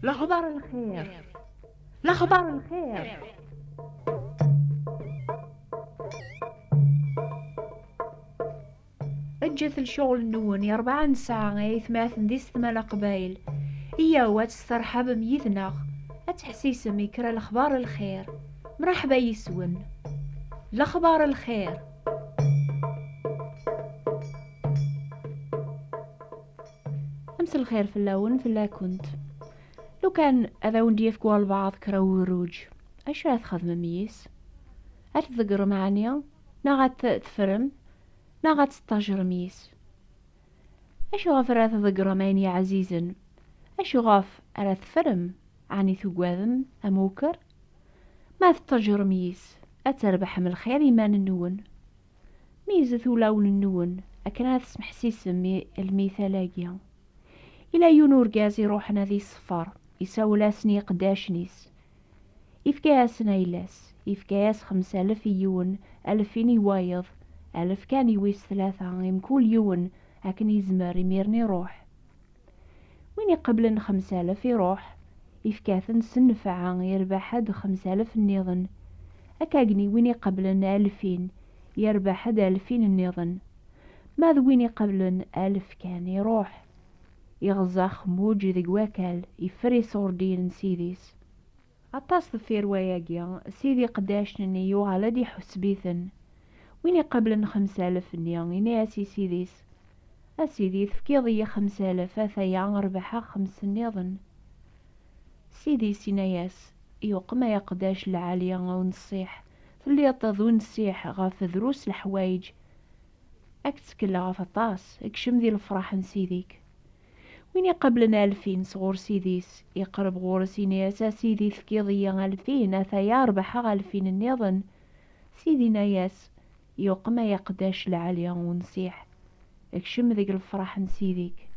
الأخبار الخير، الأخبار الخير. اجت الشغل نوني 4 ساعة يثماثن دي 8 قبايل. إيا واتسترحب ميثنا أتحسيس ميكرا الأخبار الخير. مرحبا يسون الأخبار الخير. أمس الخير في اللون في الله كنت لو كان أذا وندي يفكوا البعض كراو الروج أش راه تخدم ميس أتذكر معنيا ناغت تفرم ناغت تستاجر ميس أش غاف راه تذكر ماني عزيزا أش غاف راه تفرم عني ثقواذم أموكر ما تستاجر ميس أتربح من الخير إيمان النون ميزة لون النون أكنا تسمح سيسم المثالاقيا إلى يونور غازي روحنا ذي الصفار يساولاسني قداشنيس إفكاس نايلاس إفكاس 5000 يون 2000 يوايض 1000 كان يويس 3 يمكول يون هكن يزمر يميرني روح وين يقبلن 5000 يروح إفكاثن سنفعا يربح حد 5000 النظن أكاقني وين يقبلن 2000 يربح حد 2000 النظن ماذا وين يقبلن 1000 كان يروح يغزاخ موج ذي واكال يفري صوردين سيديس عطاس ضفير وياقيا سيدي قداش نني يوغالا دي حسبيثن وين يقبلن 5000 نيان يناسي سيديس أسيدي تفكيضي 5000 أثايا ربحا 5 نيضن سيدي سيناياس يوقما يقداش العالية ونصيح اللي تظون السيح غاف دروس الحوايج أكتسكلا غاف طاس اكشم ذي الفرح نسيديك وين يقبلنا 2000 صغور سيديس يقرب غور سينياسا سيدي ثكيضية 2000 أثايا ربحا 2000 النظن سيدي ناياس يوقما يقداش العالية ونصيح اكشم ذيك الفرح نسيديك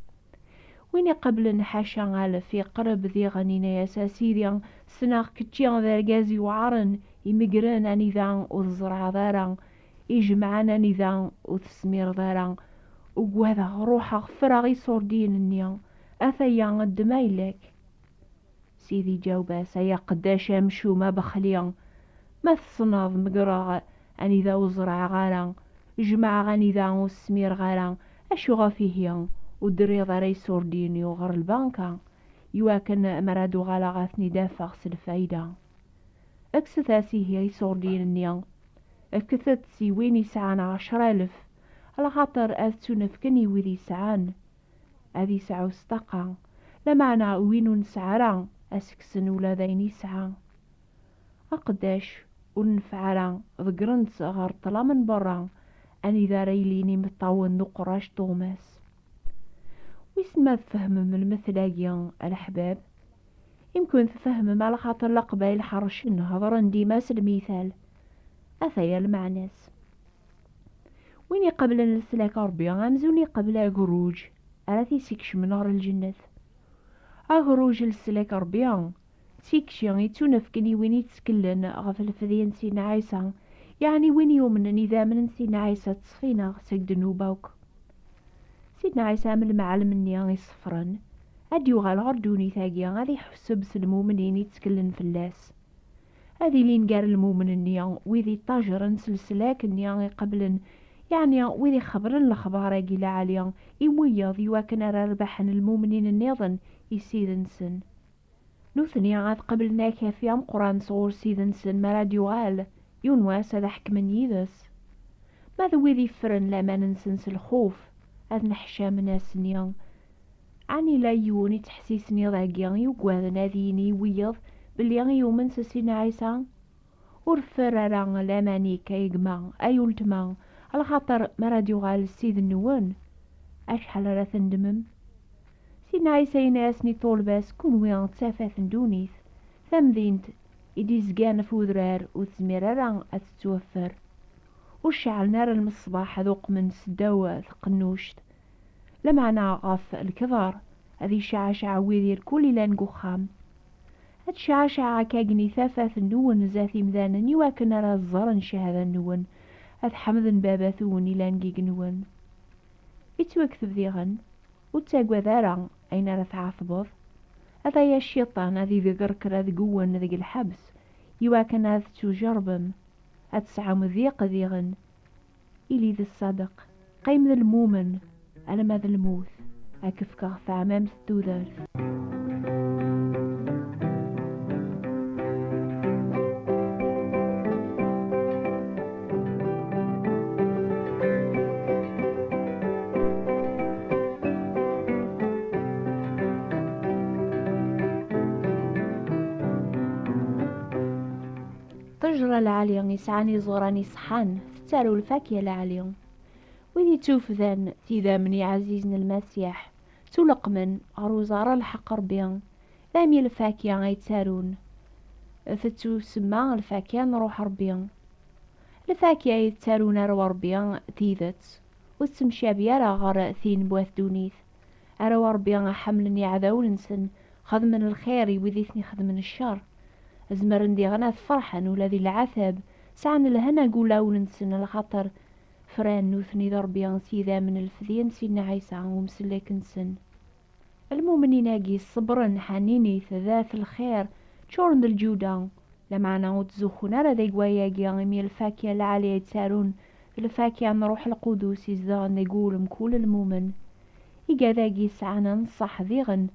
وين يقبلن حاشا غالف يقرب ذي غنينا يا سيدي سناغ كتشيان ذا الغازي وعرن يمقرن اني ذا وذزرع ذارا يجمعنا نذا وتسمير ذارا وهذا روح غفر غي صوردين النيا أثيا قد مايلك سيدي جاوبا سيا قداش امشو ما بخليا ما تصناض مقرا اني ذا وزرع غارا جمع غني ذا وسمير غارا اشو غافيه ودريض ري صوردين يوغر البنكا يواكن مرادو غالا غاثني دافع الفايدة اكستاسي هي صوردين النيا اكثت سي وين يسعان 10,000 على خاطر أذتو نفكني وذي سعان أذي سعو استقا لمعنا وينو نسعرا أسكسن ولا ذيني سعا أقداش ونفعرا ذقرنت غار طلا من برا أني ذا ريليني مطاون نقراش طوماس ويسما تفهم من المثلاقيا الأحباب يمكن تفهم على خاطر لقبايل حرشن هضرن ديماس المثال أثيا المعناس وين يقبل السلاك ربي غامزون يقبل أقروج أراثي سيكش من نار الجنة أقروج السلاك ربي سيكش يتونفكني وين يتسكلن غفل فذين سينا عيسى يعني وين يومن إذا من سينا عيسى تصفينا سجد نوباوك سيدنا عيسى من المعلم النيا يصفرن أدي يغال غردوني ثاقيا غادي يحسب المؤمنين يتسكلن في اللاس هذه لين قال المؤمن النيا ويذي طاجرن سلسلاك النيا يقبلن يعني ويذي خبرن الأخبار قيل عاليا يمويض يواكن ربحن المؤمنين النيضن يسيدن سن نوثني عاد قبلنا كافيام قران صغور سيدن سن مراد يغال يونواس هذا حكمن يدس ماذا ويذي فرن لما ننسنس الخوف هذا نحشا من ناسنيا عني لا يوني تحسيسني ضاقيا يوقواذ ناذيني ويض باللي يومن سسينا عيسى ورفرارا لاماني كيقما أيولتما على خاطر مراد يغال السيد النوان أشحال راه تندمم سيدنا عيسى يناسني طول باس كون وين تسافات ندونيث ثمذينت إدي زقان فوذرار وتزميرارا أتتوفر وشعل نار المصباح ذوق من سداوة قنوشت لمعنا غاف الكظار هذي شعشع ويدير كل لانقو خام هاد شعشع كاقني ثافات النون زاثي مذانا يواكن راه الزرن شهادة النون هاد حمد بابا ثوني لانقيق نون يتوكث ذيغن وتاقوى ذارا أين راه تعاثبض هذا يا الشيطان هذي ذكرك راذ قوان ذيك الحبس يواكن هذ تجربم هتسعى ذيق ذيغن إلي ذي الصدق قيم ذي المؤمن على ماذا الموت أكفك في عمام ستوذر. طجرة العالية يسعاني زوراني صحان تتارو الفاكية العالية ويدي تشوف ذان تيدا مني عزيزنا المسيح تولق من عروزارة الحق ربيان ذامي الفاكية غيتارون فتو سما الفاكية نروح ربيان الفاكية يتارون رو ربيان تيدت وتمشابيا راه غار ثين بواث دونيث رو ربيان حملني عذاو نسن خدمن الخير ويديثني خدمن الشر أزمر ندي غنا فرحا ولا ذي العثب سعن الهنا قولاو نسن الخطر فران نوثني ضربيان سيدا من الفذين سيدنا عيسى ومسلك نسن المؤمنين اجي صبرا حنيني ذات الخير تشورن الجودان لمعنا وتزوخونا را ذي قواياجي غمي الفاكية العالية يتسارون الفاكية نروح القدوس يزدان يقول مكول المؤمن إيجا ذاقي سعنا نصح ذيغن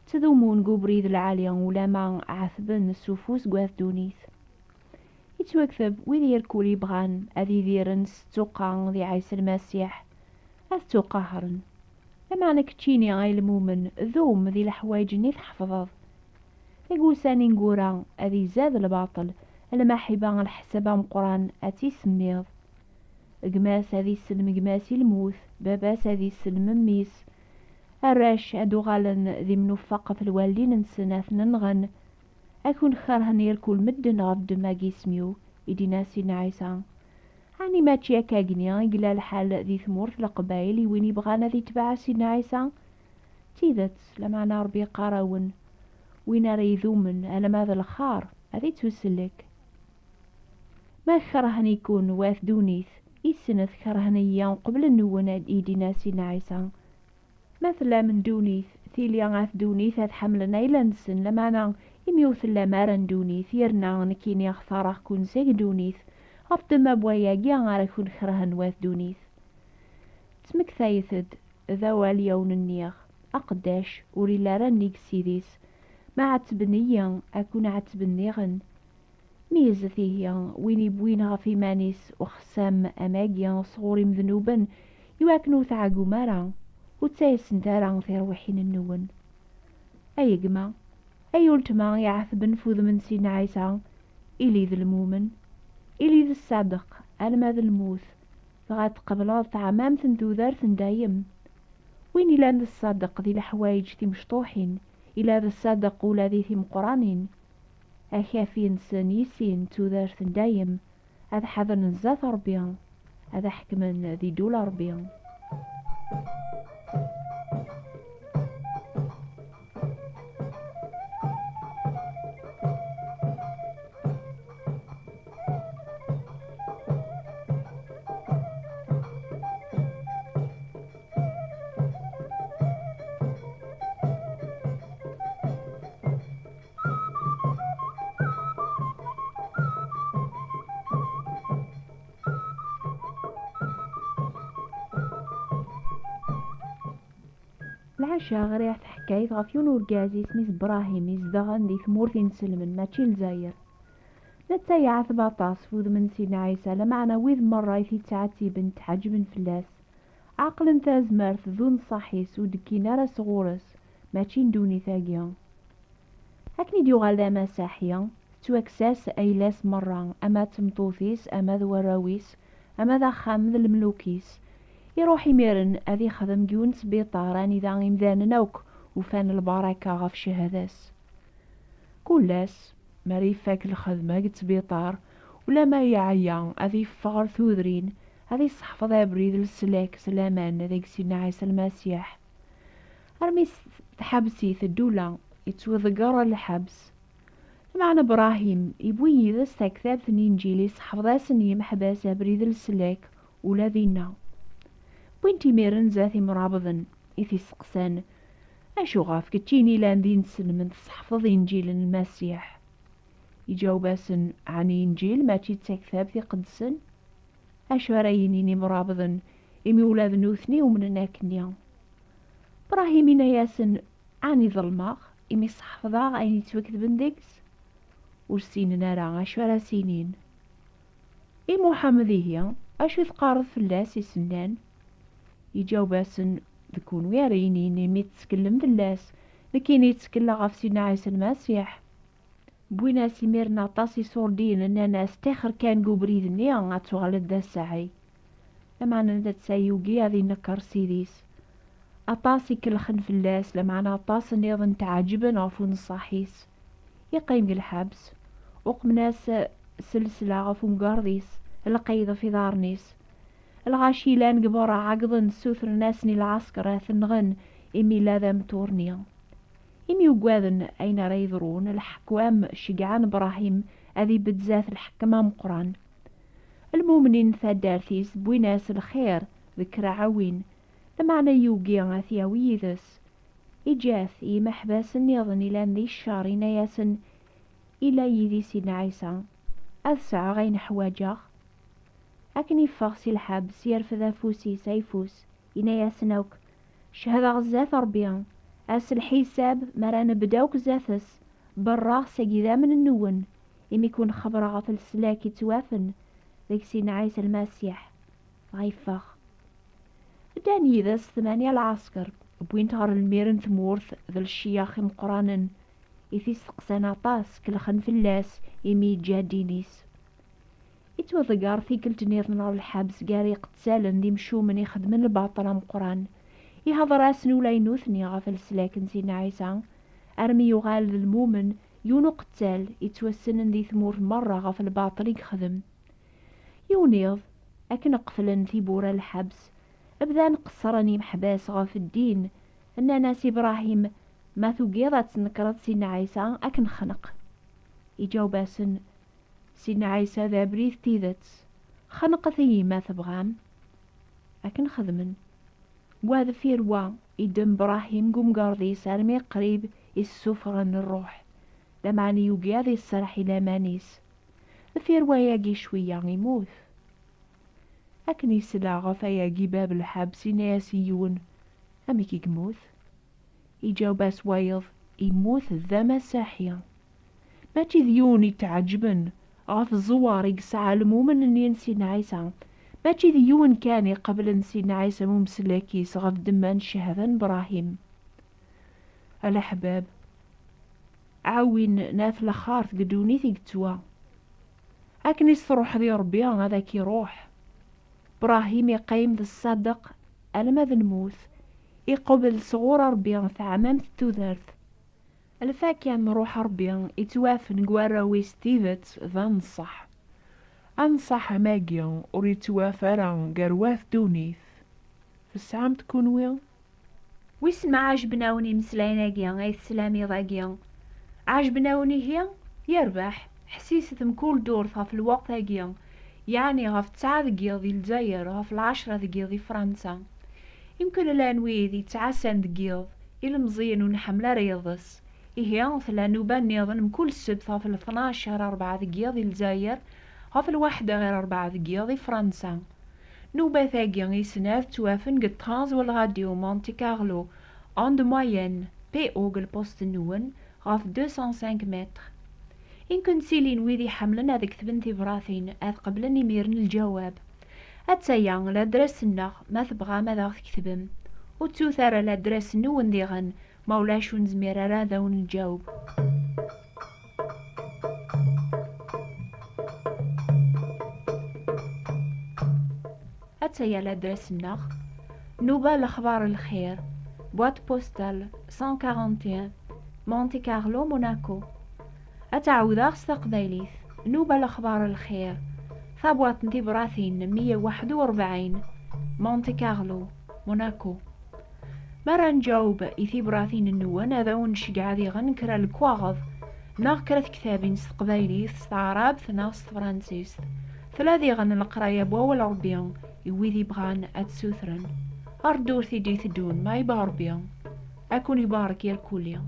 تذومون قبريد العالية ولا ما عثبن السفوس قواث دونيث يتوكثب ويدي يركول يبغان أذي ذيرن ستوقع ذي عيسى المسيح أستوقهرن لما نكتشيني غاي المؤمن ذوم ذي الحوايج نيث حفظض يقول ساني نقورا أذي زاد الباطل المحبة الحسبة مقران أتي سميض قماس هذي السلم قماسي الموت باباس هذي السلم ميس الراش أدو غالن ذي منوفق في الوالدين نسناث ننغن أكون خرهن يركول مدن غفد ما جسميو إدي ناسي نعيسان هاني ما تشيكا جنيا إقلا الحال ذي ثمورت القبايل وين يبغانا ذي تبع سيدنا عيسى تيذت لما نربي قراون وين ريذومن على ماذا الخار هذي توسلك ما خرهن يكون واث دونيث إسنث خرهنيا قبل النون إيدي ناسي نعيسى مثلا من دونيث ثيليا غاث دونيث هاد حملنا إلا نسن لمانا يميوث لمارا دونيث يرنا نكيني أخثاره كون سيك دونيث أفضل ما بواياقيا غارا كون خرهن واث دونيث تسمك ثايثد ذا اليون النيغ أقداش وريلا رانيك سيديس ما عتبنيا أكون عتبنيغن ميزثيهيا ويني بوينها في مانيس وخسام أماقيا صغوري مذنوبا يواكنو ثعاقو مارا وتسايسن تارا في روحين النون أي قما أي ultma يعثب نفوذ من سيدنا عيسى إلي ذي المؤمن إلي ذي الصادق ألما ذي الموت فغاد قبل عمام ثنتو ذارث دايم وين إلا ذي الصادق ذي الحوايج ذي مشطوحين إلا ذي الصادق ولا ذي ثي مقرانين أخافين سنيسين تو ذارث دايم هذا حذر نزاث ربيان هذا حكما ذي دول ربيان. العشاء غريح حكاية غفيون ورقازي سميس براهيم يزدغن دي ثمورتين سلمن ماشي لزاير نتا يعث باطاس فوذ من سيدنا عيسى لمعنا ويذ مرة يثي تعاتي بنت حجب فلاس عقل انتا زمارث ذون صحيس ودكينا راس غورس ماشي ندوني ثاقيا هكني ديو غالا مساحيا تواكساس ايلاس مرة اما تمطوثيس اما ذوراويس اما ذا خام الملوكيس يروح يميرن أذي خدم جونس بيطاراني ذا يمذان نوك وفان البركة غف شهاداس كلاس ماري فاك الخدمة قت بيطار ولا ما يعيا أذي فغر ثوذرين أذي صحفظ بريد السلاك سلامان ذيك سيدنا عيسى المسيح أرمي تحبسي الدولة يتوذقر الحبس معنا إبراهيم يبوي ذا استكتاب ثنين جيلي صحفظا سنيم حباسة بريد السلاك ولا ذينا وينتي ميرن ذاتي مرابضن إثي سقسان أشو غاف كتشيني لان دين نسلم تحفظ إنجيل المسيح؟ يجاوباسن عن إنجيل ما تكتاب في قدسن. أشو راينيني مرابضن إمي ولاد نوثني ومن ناكنيا براهيمين ياسن عني ظلماغ إمي صحفظاغ أيني توكذبن ديكس ورسين نارا أشو راه سينين. إي محمدي هي أشو تقارض فلاس يسنان؟ يجاوباسن ذكون ويرينيني مي تتكلم فلاس لكن يتكلم غف سيدنا عيسى المسيح. بوينا سيميرنا طاسي صوردين ان ناس تاخر كان قبريد نيا غاتوغلد دا الساعي لمعنا دا تسايوكي هذي نكر سيديس أطاسي كلخن فلاس لمعنا طاس نيضن تعجبن غفو نصاحيس يقيم الحبس وقم ناس سلسلة غفو مقارديس القيدة في دارنيس الغاشيلان قبورا عقضن سوثر ناسني العسكر ثنغن إمي لاذا متورنيا إمي وقواذن أين ريذرون الحكوام شقعان إبراهيم أذي بتزاث الحكمة مقران المؤمنين ثادارثيس بويناس الخير ذكر عوين لمعنى يوقي غاثياويذس إجاث إي محباس النيضن إلى ذي الشار ياسن إلى يدي سيدنا عيسى أذسع غين حواجه أكن يفغسي الحبس يرفذ فوسي سيفوس ياسنوك شهد غزاث ربيان أس الحساب مران بداوك زاثس برا ساقي من النون إم يكون خبر غفل السلاكي توافن ذيك سيدنا عيسى المسيح غيفاخ داني ذاس 8 العسكر بوين تغر الميرن ثمورث ذا الشياخ مقرانا إثي سقسانا طاس كلخن فلاس إمي جادينيس إتوذقار في كلت نيضنا الحبس قاري قتسالن دي مشو من يخدمن الباطلة مقران يهضر اسنو لا ينوثني غفل السلاكن سيدنا عيسى أرمي يغال المؤمن يونو قتال يتوسنن دي ثمور مرة غفل الباطل يخدم يونيض أكن قفلن في بورا الحبس أبدا نقصرني محباس غف الدين أن ناس إبراهيم ما ثقيضة نكرت سيدنا عيسى أكن خنق يجاوباسن سيدنا عيسى ذا بريث تيذت خنق ثي ما تبغام أكن خدمن وهذا في روا يدم إبراهيم قم قارضي سارمي قريب السفرن الروح لمعني يوقي هذي السرح إلى مانيس في روا ياقي شوية يموت أكني سلاغة فياقي باب الحبس ناسيون أميكي يموت يجاوباس وايض يموت ذا مساحيا ما تذيون يتعجبن غاف الزوار يقسع المؤمن ان ينسينا عيسى ما تذيون كاني قبل نسينا عيسى ممسلاكيس غاف دمان شهذا إبراهيم الأحباب عاوين ناث لخارت قدوني ثقتوا أكني تروح ذي ربي هذاك يروح إبراهيم يقيم ذا الصدق ألما ذا الموت يقبل صغور ربي ثعمام التوذرث الفاكيا نروح ربي يتوافن قوارا ويستيفت ذا أنصح ماقيا وريتوافرا قرواث دونيث في السعام تكون وين ويسمع عجبناوني مسلايناقيا غاية السلامي ضاقيا عجبناوني هي يربح حسيسة مكول دورثها في الوقت هاقيا يعني غاف 9 دقيقة ذي الجزائر غاف 10 دقيقة ذي فرنسا يمكن الانوي ذي 9 دقيقة إلى مزين ونحمل رياضس إيه مثلا نوبان نيضن مكل السبت في 12 4 دقيقة ذي الجزائر غاف الواحدة غير 4 دقيقة ذي فرنسا نوبة ثاقيا يسناث توافن قد ترانز والغاديو مونتي كارلو عند موين بي او البوست النون غاف 205 متر إن كنت سيلين ويدي حملن هذيك ثبنتي براثين أذ قبلني ميرن الجواب أتسيان لادرس النخ ما تبغى ماذا تكتبم وتوثر لادرس نون ديغن مولاش ونزمير راذا ونجاوب أتسيا لادرس النخ نوبة الأخبار الخير بوات بوستال 141 مونتي كارلو موناكو أتعوذ تقبيليث نوبة الأخبار الخير ثابوات نتي براثين 141 مونتي كارلو موناكو مرة نجاوب إثي براثين النوان هذا ونشقع ذي غنكرا الكواغض ناغكرة كتابين ستقبيليث ستعراب ثناغ فرانسيس ثلاثي غن القراية بوا العربيان يويذي بغان أتسوثرن أردور ثي دون ما يبغى ربيان أكون يبارك يا الكوليا.